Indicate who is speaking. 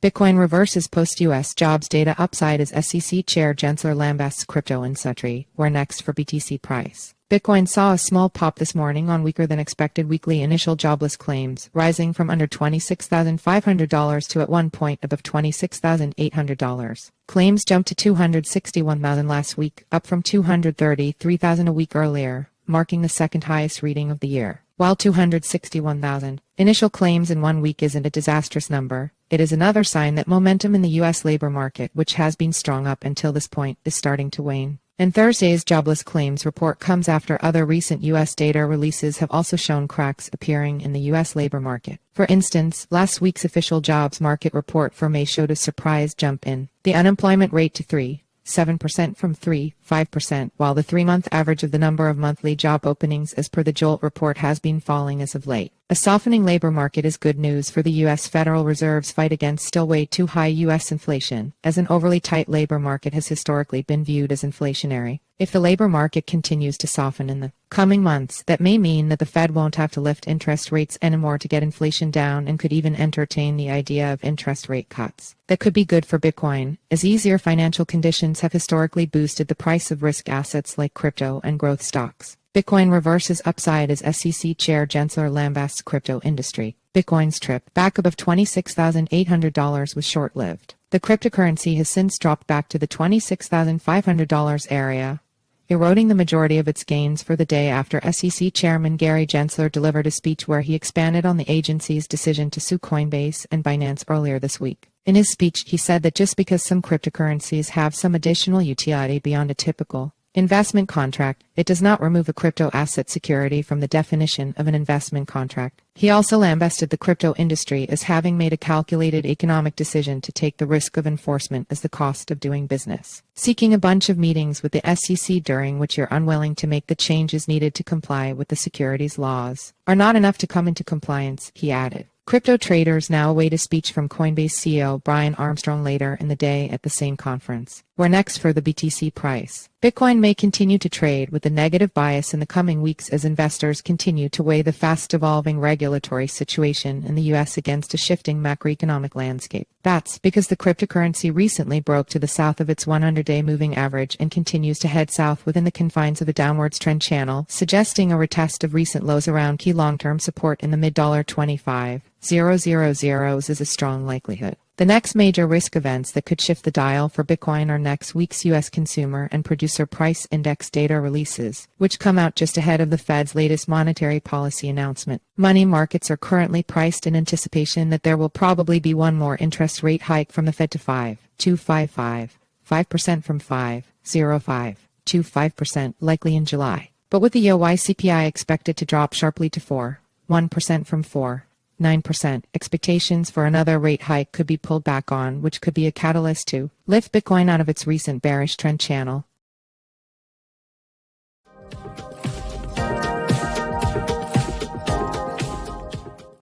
Speaker 1: Bitcoin reverses post-US jobs data upside as SEC Chair Gensler Lambasts crypto Indsutry. Where next for BTC price? Bitcoin saw a small pop this morning on weaker than expected weekly initial jobless claims, rising from under $26,500 to at one point above $26,800. Claims jumped to 261,000 last week, up from 233,000 a week earlier, marking the second highest reading of the year. While 261,000 initial claims in 1 week isn't a disastrous number, it is another sign that momentum in the U.S. labor market, which has been strong up until this point, is starting to wane. And Thursday's jobless claims report comes after other recent U.S. data releases have also shown cracks appearing in the U.S. labor market. For instance, last week's official jobs market report for May showed a surprise jump in the unemployment rate to 3.7% from 3.5%, while the 3-month average of the number of monthly job openings as per the JOLT report has been falling as of late. A softening labor market is good news for the U.S. Federal Reserve's fight against still way too high U.S. inflation, as an overly tight labor market has historically been viewed as inflationary. If the labor market continues to soften in the coming months, that may mean that the Fed won't have to lift interest rates anymore to get inflation down and could even entertain the idea of interest rate cuts. That could be good for Bitcoin, as easier financial conditions have historically boosted the price of risk assets like crypto and growth stocks. Bitcoin reverses upside as SEC Chair Gensler Lambasts crypto industry. Bitcoin's trip back above $26,800 was short-lived. The cryptocurrency has since dropped back to the $26,500 area, eroding the majority of its gains for the day after SEC Chairman Gary Gensler delivered a speech where he expanded on the agency's decision to sue Coinbase and Binance earlier this week. In his speech, he said that just because some cryptocurrencies have some additional utility beyond a typical investment contract, it does not remove a crypto asset security from the definition of an investment contract. He also lambasted the crypto industry as having made a calculated economic decision to take the risk of enforcement as the cost of doing business. Seeking a bunch of meetings with the SEC during which you're unwilling to make the changes needed to comply with the securities laws are not enough to come into compliance, he added. Crypto traders now await a speech from Coinbase CEO Brian Armstrong later in the day at the same conference. Where next for the BTC price? Bitcoin may continue to trade with a negative bias in the coming weeks as investors continue to weigh the fast-evolving regulatory situation in the U.S. against a shifting macroeconomic landscape. That's because the cryptocurrency recently broke to the south of its 100-day moving average and continues to head south within the confines of a downwards trend channel, suggesting a retest of recent lows around key long-term support in the mid-$25,000s is a strong likelihood. The next major risk events that could shift the dial for Bitcoin are next week's U.S. consumer and producer price index data releases, which come out just ahead of the Fed's latest monetary policy announcement. Money markets are currently priced in anticipation that there will probably be one more interest rate hike from the Fed to 5.255%, 5% from 5.05% to 5%, likely in July. But with the YY CPI expected to drop sharply to 4.1% from 4.9%, expectations for another rate hike could be pulled back on, which could be a catalyst to lift Bitcoin out of its recent bearish trend channel.